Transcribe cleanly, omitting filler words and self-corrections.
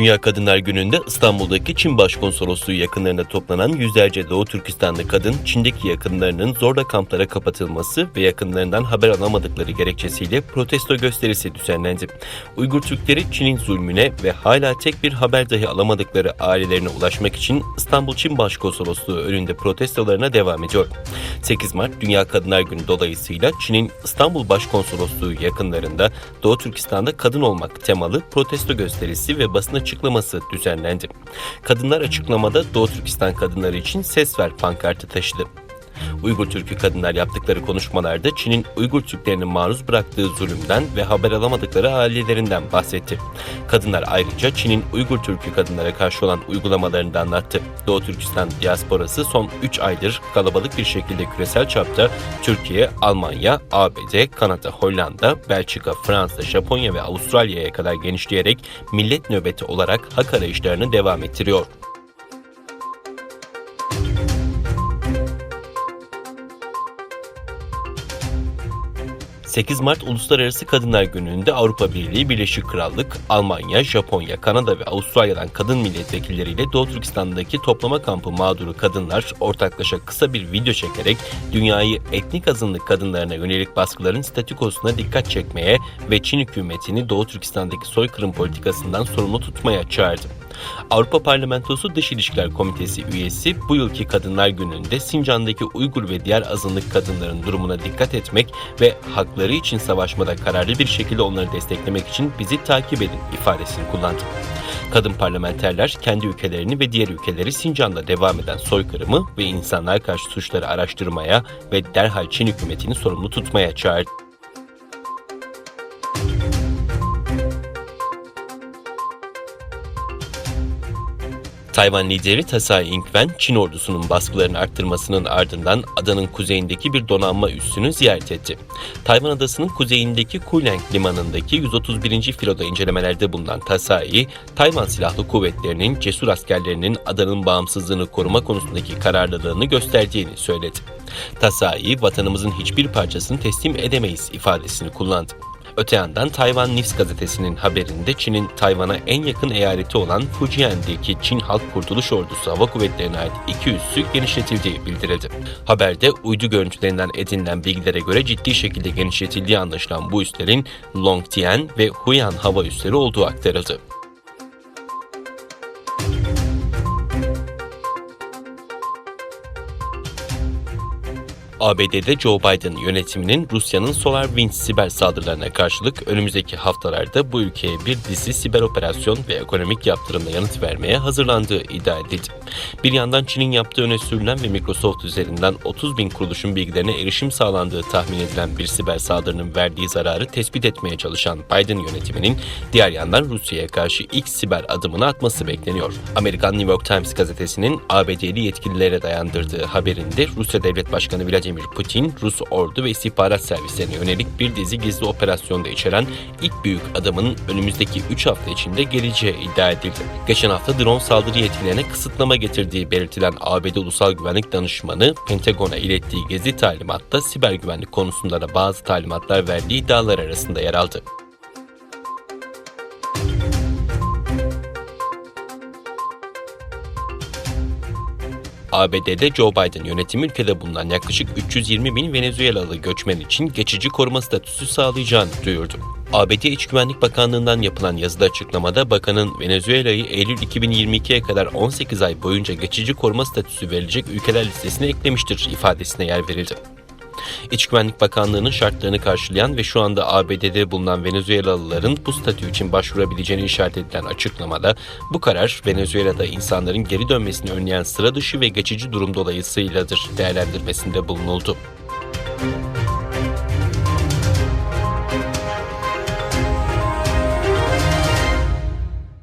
Dünya Kadınlar Günü'nde İstanbul'daki Çin Başkonsolosluğu yakınlarında toplanan yüzlerce Doğu Türkistanlı kadın, Çin'deki yakınlarının zorla kamplara kapatılması ve yakınlarından haber alamadıkları gerekçesiyle protesto gösterisi düzenlendi. Uygur Türkleri Çin'in zulmüne ve hala tek bir haber dahi alamadıkları ailelerine ulaşmak için İstanbul Çin Başkonsolosluğu önünde protestolarına devam ediyor. 8 Mart Dünya Kadınlar Günü dolayısıyla Çin'in İstanbul Başkonsolosluğu yakınlarında Doğu Türkistan'da kadın olmak temalı protesto gösterisi ve basın açıklaması düzenlendi. Kadınlar açıklamada Doğu Türkistan kadınları için ses ver pankartı taşıdı. Uygur Türk'ü kadınlar yaptıkları konuşmalarda Çin'in Uygur Türklerinin maruz bıraktığı zulümden ve haber alamadıkları ailelerinden bahsetti. Kadınlar ayrıca Çin'in Uygur Türk'ü kadınlara karşı olan uygulamalarını da anlattı. Doğu Türkistan diasporası son 3 aydır kalabalık bir şekilde küresel çapta Türkiye, Almanya, ABD, Kanada, Hollanda, Belçika, Fransa, Japonya ve Avustralya'ya kadar genişleyerek millet nöbeti olarak hak arayışlarını devam ettiriyor. 8 Mart Uluslararası Kadınlar Günü'nde Avrupa Birliği, Birleşik Krallık, Almanya, Japonya, Kanada ve Avustralya'dan kadın milletvekilleriyle Doğu Türkistan'daki toplama kampı mağduru kadınlar ortaklaşa kısa bir video çekerek dünyayı etnik azınlık kadınlarına yönelik baskıların statükosuna dikkat çekmeye ve Çin hükümetini Doğu Türkistan'daki soykırım politikasından sorumlu tutmaya çağırdı. Avrupa Parlamentosu Dış İlişkiler Komitesi üyesi bu yılki Kadınlar Günü'nde Sincan'daki Uygur ve diğer azınlık kadınların durumuna dikkat etmek ve hakları için savaşmada kararlı bir şekilde onları desteklemek için bizi takip edin ifadesini kullandı. Kadın parlamenterler kendi ülkelerini ve diğer ülkeleri Sincan'da devam eden soykırımı ve insanlığa karşı suçları araştırmaya ve derhal Çin hükümetini sorumlu tutmaya çağırdı. Tayvan lideri Tsai Ing-wen, Çin ordusunun baskılarını arttırmasının ardından adanın kuzeyindeki bir donanma üssünü ziyaret etti. Tayvan adasının kuzeyindeki Kuileng limanındaki 131. filoda incelemelerde bulunan Tsai, Tayvan Silahlı Kuvvetleri'nin cesur askerlerinin adanın bağımsızlığını koruma konusundaki kararlılığını gösterdiğini söyledi. Tsai, vatanımızın hiçbir parçasını teslim edemeyiz ifadesini kullandı. Öte yandan Tayvan News gazetesinin haberinde Çin'in Tayvan'a en yakın eyaleti olan Fujian'daki Çin Halk Kurtuluş Ordusu Hava Kuvvetleri'ne ait 2 üssü genişletildiği bildirildi. Haberde uydu görüntülerinden edinilen bilgilere göre ciddi şekilde genişletildiği anlaşılan bu üslerin Longtian ve Huyan hava üsleri olduğu aktarıldı. ABD'de Joe Biden yönetiminin Rusya'nın SolarWinds siber saldırılarına karşılık önümüzdeki haftalarda bu ülkeye bir dizi siber operasyon ve ekonomik yaptırımla yanıt vermeye hazırlandığı iddia edildi. Bir yandan Çin'in yaptığı öne sürülen ve Microsoft üzerinden 30.000 kuruluşun bilgilerine erişim sağlandığı tahmin edilen bir siber saldırının verdiği zararı tespit etmeye çalışan Biden yönetiminin diğer yandan Rusya'ya karşı ilk siber adımını atması bekleniyor. Amerikan New York Times gazetesinin ABD'li yetkililere dayandırdığı haberinde Rusya Devlet Başkanı Vladimir Putin, Rus ordu ve istihbarat servislerine yönelik bir dizi gizli operasyonda içeren ilk büyük adımın önümüzdeki 3 hafta içinde geleceği iddia edildi. Geçen hafta drone saldırı yetkilerine kısıtlama getirdiği belirtilen ABD Ulusal Güvenlik Danışmanı, Pentagon'a ilettiği gizli talimatta siber güvenlik konusunda da bazı talimatlar verdiği iddialar arasında yer aldı. ABD'de Joe Biden yönetimi ülkede bulunan yaklaşık 320.000 Venezuelalı göçmen için geçici koruma statüsü sağlayacağını duyurdu. ABD İç Güvenlik Bakanlığı'ndan yapılan yazılı açıklamada bakanın Venezuela'yı Eylül 2022'ye kadar 18 ay boyunca geçici koruma statüsü verilecek ülkeler listesine eklemiştir ifadesine yer verildi. İç Güvenlik Bakanlığı'nın şartlarını karşılayan ve şu anda ABD'de bulunan Venezuelalıların bu statü için başvurabileceğini işaret edilen açıklamada bu karar Venezuela'da insanların geri dönmesini önleyen sıra dışı ve geçici durum dolayısıyladır değerlendirmesinde bulunuldu.